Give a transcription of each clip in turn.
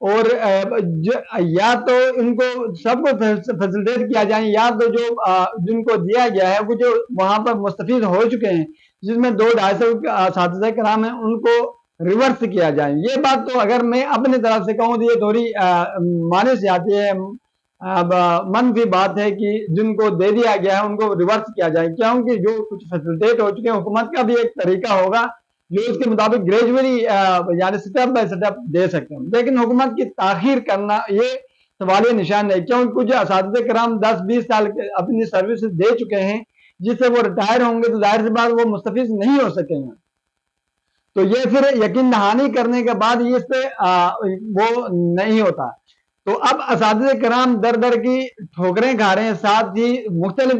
اور یا تو ان کو سب کو فیسلٹیٹ کیا جائے، یا تو جو جن کو دیا گیا ہے وہ جو وہاں پر مستفید ہو چکے ہیں جس میں 200-250 اساتذہ کرام ہیں ان کو ریورس کیا جائے۔ یہ بات تو اگر میں اپنے طرف سے کہوں تو یہ تھوڑی مانے سے آتی ہے، منفی بات ہے کہ جن کو دے دیا گیا ہے ان کو ریورس کیا جائے، کیونکہ جو کچھ فیسلٹیٹ ہو چکے ہیں حکومت کا بھی ایک طریقہ ہوگا جو اس کے مطابق گریجولی یعنی سٹیپ بائی سٹیپ دے سکتے ہیں، لیکن حکومت کی تاخیر کرنا یہ سوالیہ نشان ہے، کیونکہ کچھ اساتذہ کرام 10-20 سال اپنی سروس دے چکے ہیں، جس سے وہ ریٹائر ہوں گے تو ظاہر سی بات وہ مستفید نہیں ہو سکیں گے، تو یہ پھر یقین دہانی کرنے کے بعد یہ اس پہ وہ نہیں ہوتا۔ تو اب اساتذہ کرام در در کی ٹھوکریں کھا رہے ہیں، ساتھ ہی مختلف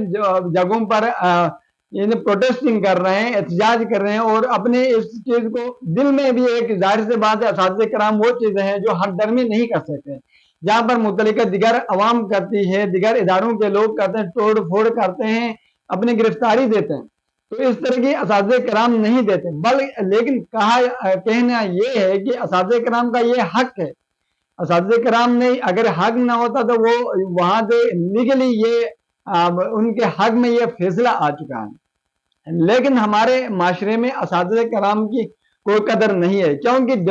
جگہوں پر پروٹیسٹنگ کر رہے ہیں، احتجاج کر رہے ہیں، اور اپنے اس چیز کو دل میں بھی ایک ظاہر سی بات ہے اساتذہ کرام وہ چیزیں ہیں جو ہر درمی نہیں کر سکتے، جہاں پر متعلقہ دیگر عوام کرتی ہے، دیگر اداروں کے لوگ کرتے ہیں، توڑ پھوڑ کرتے ہیں، اپنی گرفتاری دیتے ہیں، تو اس طرح کی اساتذہ کرام نہیں دیتے، لیکن کہنا یہ ہے کہ اساتذہ کرام کا یہ حق ہے، اساتذہ کرام نے اگر حق نہ ہوتا تو وہ وہاں سے لیگلی یہ ان کے حق میں یہ فیصلہ آ چکا ہے، لیکن ہمارے معاشرے میں اساتذہ کرام کی کوئی قدر نہیں ہے، کیونکہ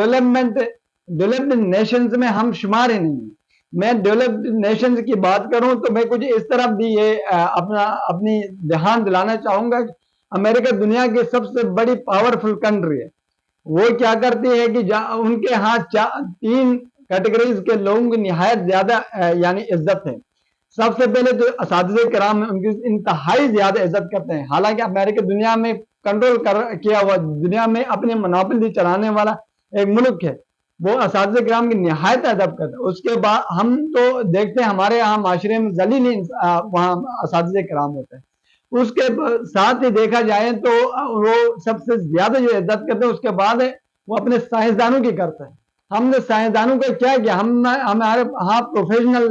ڈیولپڈ نیشنز میں ہم شمار ہی نہیں ہیں۔ میں ڈیولپڈ نیشنز کی بات کروں تو میں کچھ اس طرف بھی یہ اپنی دھیان دلانا چاہوں گا کہ امریکہ دنیا کی سب سے بڑی پاورفل کنٹری ہے، وہ کیا کرتی ہے کہ ان کے ہاں 3 کیٹیگریز کے لوگوں کی نہایت زیادہ یعنی عزت ہے۔ سب سے پہلے تو اساتذہ کرام ان کی انتہائی زیادہ عزت کرتے ہیں، حالانکہ امریکہ دنیا میں کنٹرول کیا ہوا، دنیا میں اپنے منوپلی چلانے والا ایک ملک ہے، وہ اساتذہ کرام کی نہایت ادب کرتے ہیں۔ اس کے بعد ہم تو دیکھتے ہیں ہمارے یہاں معاشرے میں ذلیل وہاں اساتذہ کرام ہوتے ہیں، اس کے ساتھ ہی دیکھا جائے تو وہ سب سے زیادہ جو عزت کرتے ہیں اس کے بعد وہ اپنے سائنسدانوں کی کرتے ہیں۔ ہم نے سائنسدانوں کا کیا کیا، ہمارے ہاں پروفیشنل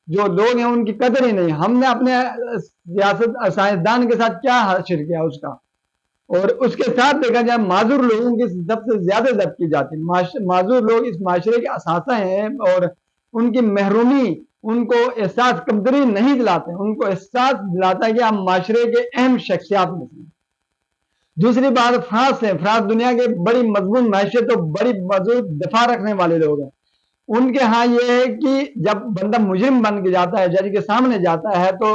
جو لوگ ہیں ان کی قدر ہی نہیں، ہم نے اپنے سائنسدان کے ساتھ کیا حاصل کیا اس کا، اور اس کے ساتھ دیکھا جائے معذور لوگوں کی سب سے زیادہ عزت کی جاتی ہے۔ معذور لوگ اس معاشرے کے اثاثہ ہیں، اور ان کی محرومی ان کو احساس کمتری نہیں دلاتے، ان کو احساس دلاتا ہے کہ ہم معاشرے کے اہم شخصیات میں ہیں۔ دوسری بات فرانس ہے، فرانس دنیا کے بڑی مضبوط معیشت اور بڑی مضبوط دفاع رکھنے والے لوگ ہیں، ان کے ہاں یہ ہے کہ جب بندہ مجرم بن کے جاتا ہے، جج کے سامنے جاتا ہے، تو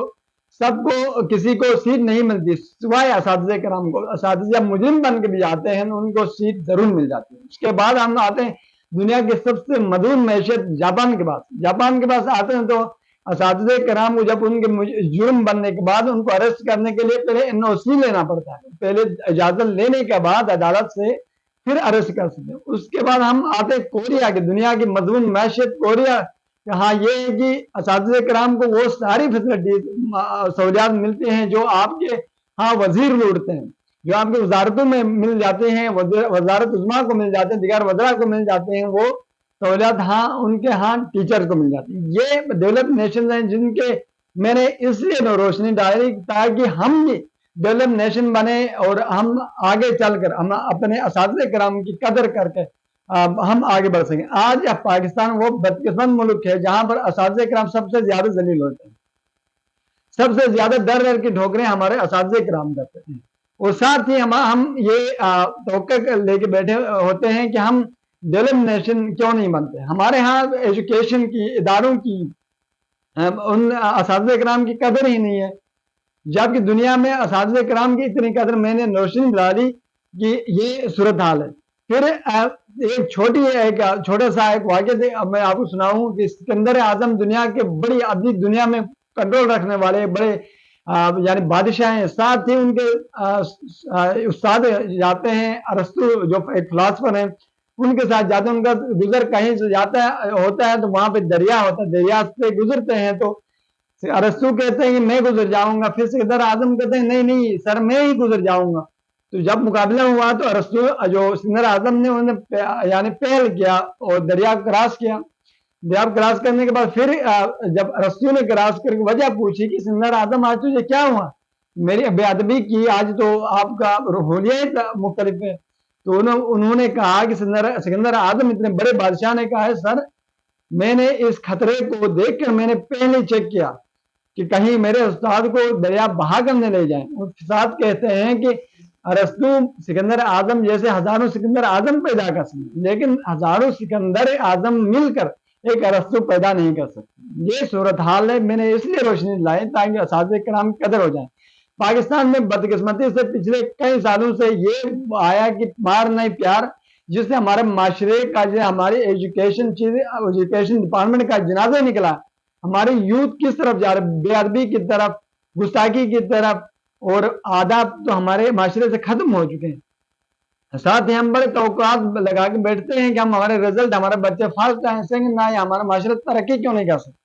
سب کو کسی کو سیٹ نہیں ملتی سوائے اساتذہ کرام کو، اساتذہ جب مجرم بن کے بھی جاتے ہیں ان کو سیٹ ضرور مل جاتی ہے۔ اس کے بعد ہم آتے ہیں دنیا کے سب سے مضبوط معیشت جاپان کے پاس، جاپان کے پاس آتے ہیں تو اساتذہ کرام کو جب ان کے جرم بننے کے بعد ان کو اریسٹ کرنے کے لیے پہلے NOC لینا پڑتا ہے، پہلے اجازت لینے کے بعد عدالت سے پھر اریسٹ کر سکتے ہیں۔ اس کے بعد ہم آتے ہیں کوریا کے، دنیا کی مضبوط معیشت کوریا، ہاں یہ ہے کہ اساتذہ کرام کو وہ ساری فیسلٹیز سہولیات ملتے ہیں جو آپ کے ہاں وزیر لوٹتے ہیں، جو آپ کے وزارتوں میں مل جاتے ہیں، وزارت عظمیٰ کو مل جاتے ہیں، دیگر وزراء کو مل جاتے ہیں، وہ سہولیات ہاں ان کے ہاں ٹیچر کو مل جاتی ہیں۔ یہ ڈیولپ نیشنز ہیں جن کے میں نے اس لیے روشنی ڈالی تاکہ ہم بھی ڈیولپ نیشن بنے اور ہم آگے چل کر ہم اپنے اساتذہ کرام کی قدر کر کے ہم آگے بڑھ سکیں۔ آج پاکستان وہ بدقسمت ملک ہے جہاں پر اساتذہ کرام سب سے زیادہ ذلیل ہوتے ہیں، سب سے زیادہ در در کی ٹھوکریں ہمارے اساتذہ کرام کرتے ہیں، اور ساتھ ہی ہم یہ توقع لے کے بیٹھے ہوتے ہیں کہ ہم ڈیولپ نیشن کیوں نہیں بنتے۔ ہمارے ہاں ایجوکیشن کی اداروں کی ان اساتذہ کرام کی قدر ہی نہیں ہے، جبکہ دنیا میں اساتذہ کرام کی اتنی قدر میں نے روشنی ڈالی کہ یہ صورتحال ہے۔ پھر ایک چھوٹا سا ایک واقعہ میں آپ کو سناؤں کہ اسکندر اعظم دنیا کے بڑی ادبی دنیا میں کنٹرول رکھنے والے بڑے یعنی بادشاہ ہیں، ساتھ ہی ان کے استاد جاتے ہیں، ارسطو جو ایک فلاسفر ہیں ان کے ساتھ جاتے ہیں، ان کا گزر کہیں سے جاتا ہے ہوتا ہے تو وہاں پہ دریا ہوتا ہے، دریا سے گزرتے ہیں تو ارسطو کہتے ہیں کہ میں گزر جاؤں گا، پھر اسکندر اعظم کہتے ہیں نہیں نہیں سر میں ہی گزر جاؤں گا۔ تو جب مقابلہ ہوا تو ارسطو جو اسکندر اعظم نے انہوں نے یعنی پہل کیا اور دریا کراس کیا، دریا کراس کرنے کے بعد پھر جب ارسطو نے کراس کر کے وجہ پوچھی کہ اسکندر اعظم آج تجھے کیا ہوا، میری بے ادبی کی، آج تو آپ کا حلیہ مختلف ہے، تو انہوں نے کہا کہ اسکندر اعظم اتنے بڑے بادشاہ نے کہا ہے سر میں نے اس خطرے کو دیکھ کر میں نے پہلے چیک کیا کہ کہیں میرے استاد کو دریا بہا کر نہ لے جائیں. استاد کہتے ہیں کہ ارسطو سکندر اعظم جیسے ہزاروں سکندر اعظم پیدا کر سکتے لیکن ہزاروں سکندر اعظم مل کر ایک ارسطو پیدا نہیں کر سکتے. یہ صورتحال ہے. میں نے اس لیے روشنی لائی تاکہ اساتذہ کرام کی قدر ہو جائے. پاکستان میں بدقسمتی سے پچھلے کئی سالوں سے یہ آیا کہ مار نہیں پیار، جس سے ہمارے معاشرے کا جو ہماری ایجوکیشن ڈپارٹمنٹ کا جنازہ نکلا. ہماری یوتھ کس طرف جا رہے، بے ادبی کی طرف، گستاخی کی طرف، اور آداب تو ہمارے معاشرے سے ختم ہو چکے ہیں. ساتھ ہی ہم بڑے توقعات لگا کے بیٹھتے ہیں کہ ہم ہمارے رزلٹ ہمارے بچے فرسٹ آئیں سیکنڈ آئیں، ہمارا معاشرہ ترقی کیوں نہیں کر سکتے.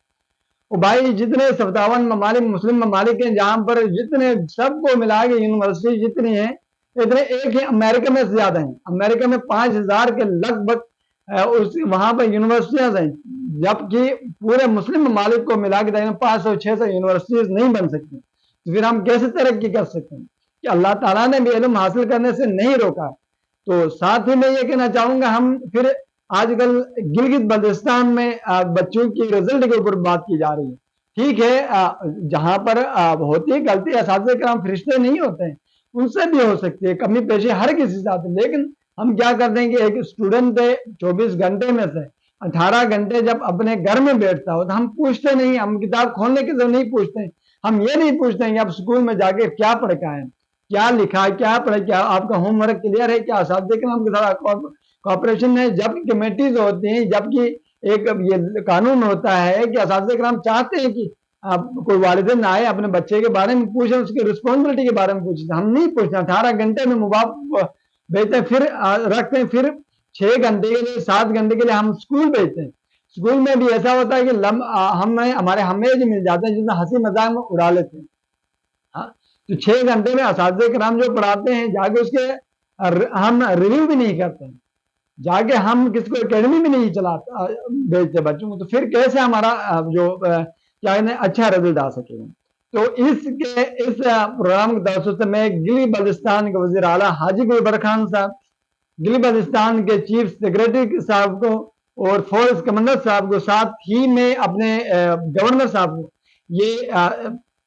وہ بھائی جتنے 57 ممالک مسلم ممالک ہیں جہاں پر جتنے سب کو ملا کے یونیورسٹی جتنی ہیں اتنے ایک ہی امریکہ میں زیادہ ہیں. امریکہ میں 5000 کے لگ بھگ وہاں پر یونیورسٹیاں ہیں، جبکہ پورے مسلم ممالک کو ملا کے 500-600 یونیورسٹیز نہیں بن سکتی. تو پھر ہم کیسے ترقی کر سکتے ہیں کہ اللہ تعالیٰ نے بھی علم حاصل کرنے سے نہیں روکا. تو ساتھ ہی میں یہ کہنا چاہوں گا، ہم پھر آج کل گلگت بلتستان میں بچوں کی رزلٹ کے اوپر بات کی جا رہی ہے. ٹھیک ہے، جہاں پر ہوتی ہے غلطی، اساتذہ کرام فرشتے نہیں ہوتے ہیں، ان سے بھی ہو سکتی ہے، کمی پیشی ہر کسی ساتھ. لیکن ہم کیا کرتے ہیں کہ ایک اسٹوڈنٹ 24 گھنٹے میں سے 18 گھنٹے جب اپنے گھر میں بیٹھتا ہو تو ہم پوچھتے نہیں، ہم کتاب کھولنے کے لیے نہیں پوچھتے. ہم یہ نہیں پوچھتے ہیں کہ آپ اسکول میں جا کے کیا پڑھ کے آئے، کیا لکھا ہے، کیا پڑھا، کیا آپ کا ہوم ورک کلیئر ہے، کیا اساتذہ کرام کے ساتھ کوآپریشن ہے. جب کمیٹیز ہوتی ہیں، جبکہ ایک یہ قانون ہوتا ہے کہ اساتذہ کرام چاہتے ہیں کہ کوئی والدین آئے اپنے بچے کے بارے میں پوچھیں، اس کی رسپانسبلٹی کے بارے میں پوچھیں. ہم نہیں پوچھتے. 18 گھنٹے میں موبائل بھیجتے ہیں، پھر رکھتے ہیں، پھر 6 گھنٹے کے لیے 7 گھنٹے کے لیے ہم اسکول بھیجتے ہیں. اسکول میں بھی ایسا ہوتا ہے کہ ہمارے ہمیج مل جاتے ہیں جس میں ہنسی مذاق میں اڑا لیتے ہیں. تو 6 گھنٹے میں اساتذہ کرام جو پڑھاتے ہیں جا کے اس کے ہم ریویو بھی نہیں کرتے ہیں، جا کے ہم کس کو اکیڈمی بھی نہیں چلاتے بھیجتے بچوں کو. تو پھر کیسے ہمارا جو کیا اچھا رزلٹ آ سکے گا. تو اس پروگرام کے توسط سے میں گلی بلتستان کے وزیر اعلیٰ حاجی گلبر خان صاحب، گلی بلتستان کے چیف سیکریٹری صاحب کو اور فورس کمانڈر صاحب کو، ساتھ ہی میں اپنے گورنر صاحب کو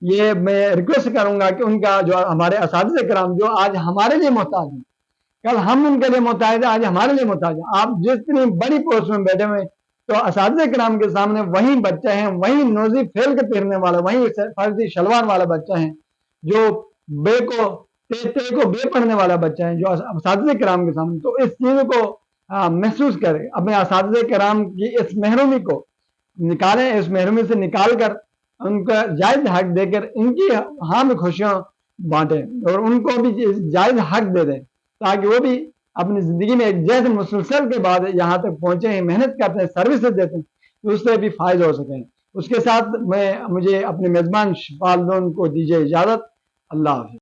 یہ میں ریکویسٹ کروں گا کہ ان کا جو ہمارے اساتذہ کرام جو آج ہمارے لیے محتاج ہیں، کل ہم ان کے لیے محتاج ہیں، آج ہمارے لیے محتاج ہیں. آپ جتنی بڑی پوسٹ میں بیٹھے ہوئے تو اساتذہ کرام کے سامنے وہی بچے ہیں، وہی نوزی پھیل کے پھرنے والا، وہی فرضی شلوار والا بچہ ہیں، جو بے کو بے پڑھنے والا بچہ ہے، جو اساتذہ کرام کے سامنے. تو اس چیز کو محسوس کرے، اپنے اساتذہ کرام کی اس محرومی کو نکالیں، اس محرومی سے نکال کر ان کا جائز حق دے کر ان کی ہاں میں خوشیاں بانٹیں اور ان کو بھی جائز حق دے دیں، تاکہ وہ بھی اپنی زندگی میں ایک جیسے مسلسل کے بعد یہاں تک پہنچے ہیں، محنت کرتے ہیں، سروسز دیتے ہیں، تو اس سے بھی فائز ہو سکیں. اس کے ساتھ مجھے اپنے میزبان شفال لون کو دیجیے اجازت. اللہ حافظ.